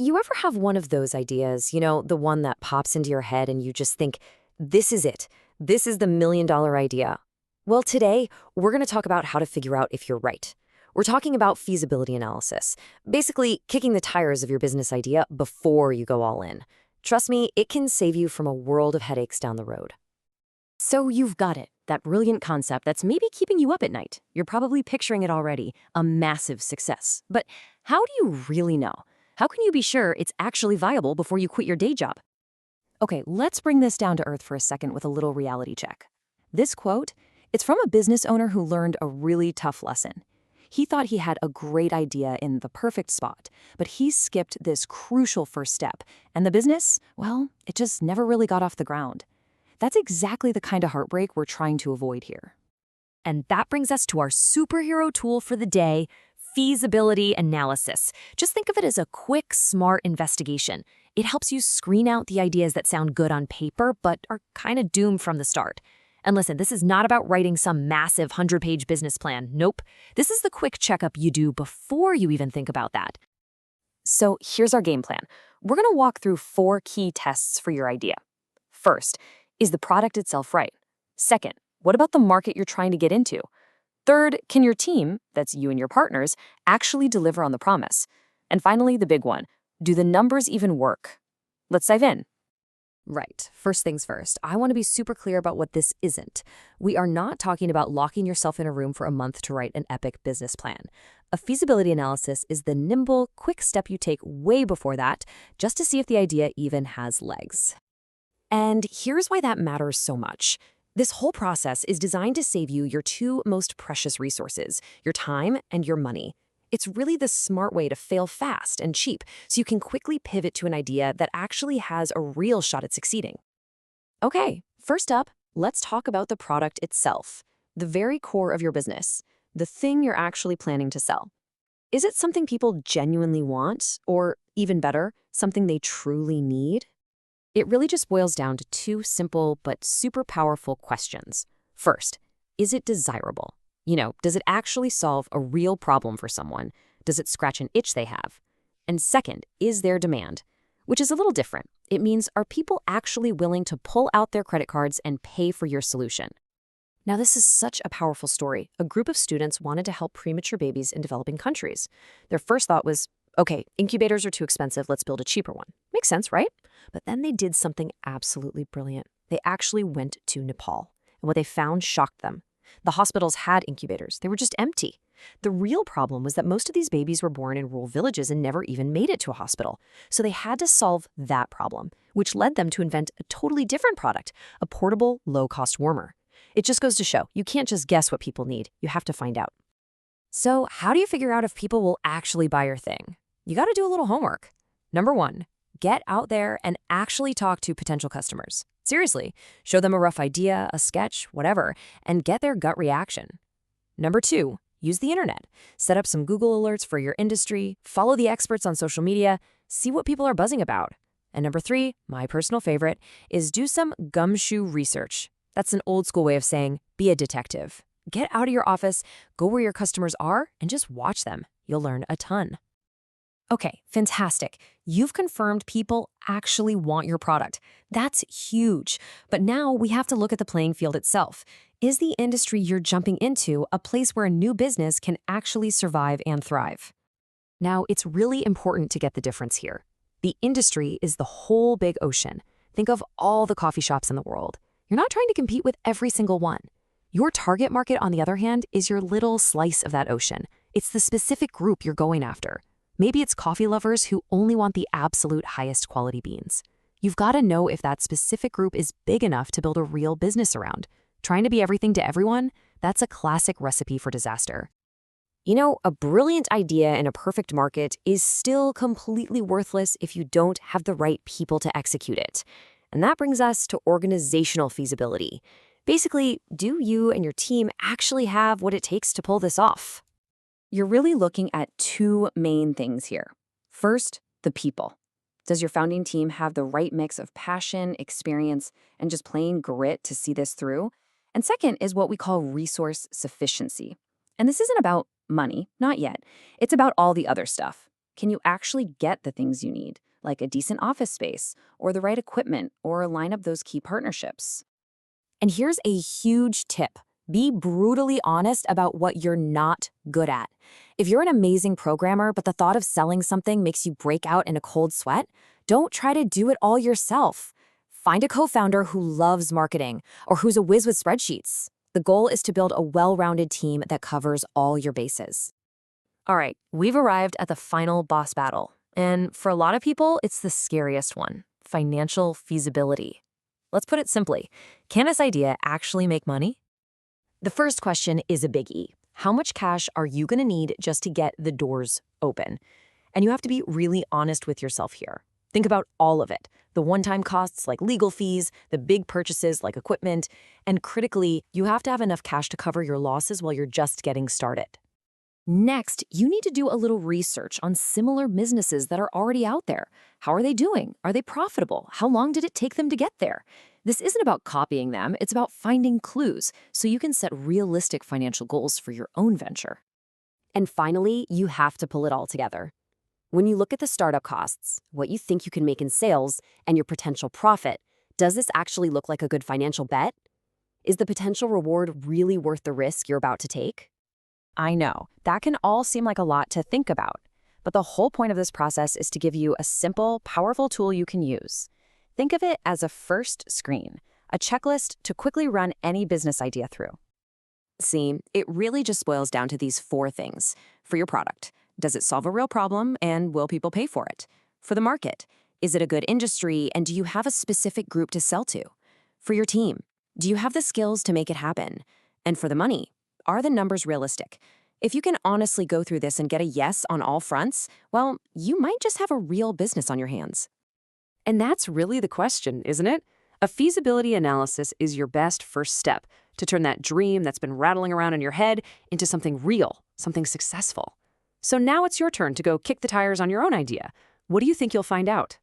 You ever have one of those ideas, the one that pops into your head and you just think, this is it. This is the million-dollar idea. Well, today, we're going to talk about how to figure out if you're right. We're talking about feasibility analysis, basically kicking the tires of your business idea before you go all in. Trust me, it can save you from a world of headaches down the road. So you've got it, that brilliant concept that's maybe keeping you up at night. You're probably picturing it already, a massive success. But how do you really know? How can you be sure it's actually viable before you quit your day job? Okay, let's bring this down to earth for a second with a little reality check. This quote, it's from a business owner who learned a really tough lesson. He thought he had a great idea in the perfect spot, but he skipped this crucial first step, and the business, well, it just never really got off the ground. That's exactly the kind of heartbreak we're trying to avoid here. And that brings us to our superhero tool for the day, feasibility analysis. Just think of it as a quick, smart investigation. It helps you screen out the ideas that sound good on paper but are kind of doomed from the start. And listen, this is not about writing some massive 100-page business plan. Nope. This is the quick checkup you do before you even think about that. So here's our game plan. We're going to walk through 4 key tests for your idea. First, is the product itself right? Second, what about the market you're trying to get into? Third, can your team, that's you and your partners, actually deliver on the promise? And finally, the big one, do the numbers even work? Let's dive in. Right. First things first, I want to be super clear about what this isn't. We are not talking about locking yourself in a room for a month to write an epic business plan. A feasibility analysis is the nimble, quick step you take way before that, just to see if the idea even has legs. And here's why that matters so much. This whole process is designed to save you your 2 most precious resources, your time and your money. It's really the smart way to fail fast and cheap, so you can quickly pivot to an idea that actually has a real shot at succeeding. Okay, first up, let's talk about the product itself, the very core of your business, the thing you're actually planning to sell. Is it something people genuinely want, or even better, something they truly need? It really just boils down to 2 simple but super powerful questions. First, is it desirable? Does it actually solve a real problem for someone? Does it scratch an itch they have? And second, is there demand? Which is a little different. It means, are people actually willing to pull out their credit cards and pay for your solution? Now, this is such a powerful story. A group of students wanted to help premature babies in developing countries. Their first thought was, okay, incubators are too expensive, let's build a cheaper one. Makes sense, right? But then they did something absolutely brilliant. They actually went to Nepal, and what they found shocked them. The hospitals had incubators. They were just empty. The real problem was that most of these babies were born in rural villages and never even made it to a hospital. So they had to solve that problem, which led them to invent a totally different product, a portable, low-cost warmer. It just goes to show, you can't just guess what people need. You have to find out. So how do you figure out if people will actually buy your thing? You got to do a little homework. Number 1, get out there and actually talk to potential customers. Seriously, show them a rough idea, a sketch, whatever, and get their gut reaction. Number 2, use the internet. Set up some Google alerts for your industry, follow the experts on social media, see what people are buzzing about. And number 3, my personal favorite, is do some gumshoe research. That's an old school way of saying, be a detective. Get out of your office, go where your customers are, and just watch them. You'll learn a ton. Okay, fantastic. You've confirmed people actually want your product. That's huge. But now we have to look at the playing field itself. Is the industry you're jumping into a place where a new business can actually survive and thrive? Now, it's really important to get the difference here. The industry is the whole big ocean. Think of all the coffee shops in the world. You're not trying to compete with every single one. Your target market, on the other hand, is your little slice of that ocean. It's the specific group you're going after. Maybe it's coffee lovers who only want the absolute highest quality beans. You've got to know if that specific group is big enough to build a real business around. Trying to be everything to everyone, that's a classic recipe for disaster. A brilliant idea in a perfect market is still completely worthless if you don't have the right people to execute it. And that brings us to organizational feasibility. Basically, do you and your team actually have what it takes to pull this off? You're really looking at 2 main things here. First, the people. Does your founding team have the right mix of passion, experience, and just plain grit to see this through? And second is what we call resource sufficiency. And this isn't about money, not yet. It's about all the other stuff. Can you actually get the things you need, like a decent office space, or the right equipment, or line up those key partnerships? And here's a huge tip. Be brutally honest about what you're not good at. If you're an amazing programmer, but the thought of selling something makes you break out in a cold sweat, don't try to do it all yourself. Find a co-founder who loves marketing or who's a whiz with spreadsheets. The goal is to build a well-rounded team that covers all your bases. All right, we've arrived at the final boss battle. And for a lot of people, it's the scariest one, financial feasibility. Let's put it simply. Can this idea actually make money? The first question is a biggie. How much cash are you going to need just to get the doors open? And you have to be really honest with yourself here. Think about all of it. The one-time costs like legal fees, the big purchases like equipment, and critically, you have to have enough cash to cover your losses while you're just getting started. Next, you need to do a little research on similar businesses that are already out there. How are they doing? Are they profitable? How long did it take them to get there? This isn't about copying them, it's about finding clues so you can set realistic financial goals for your own venture. And finally, you have to pull it all together. When you look at the startup costs, what you think you can make in sales, and your potential profit, does this actually look like a good financial bet? Is the potential reward really worth the risk you're about to take? I know, that can all seem like a lot to think about, but the whole point of this process is to give you a simple, powerful tool you can use. Think of it as a first screen, a checklist to quickly run any business idea through. See, it really just boils down to these 4 things. For your product, does it solve a real problem and will people pay for it? For the market, is it a good industry and do you have a specific group to sell to? For your team, do you have the skills to make it happen? And for the money, are the numbers realistic? If you can honestly go through this and get a yes on all fronts, well, you might just have a real business on your hands. And that's really the question, isn't it? A feasibility analysis is your best first step to turn that dream that's been rattling around in your head into something real, something successful. So now it's your turn to go kick the tires on your own idea. What do you think you'll find out?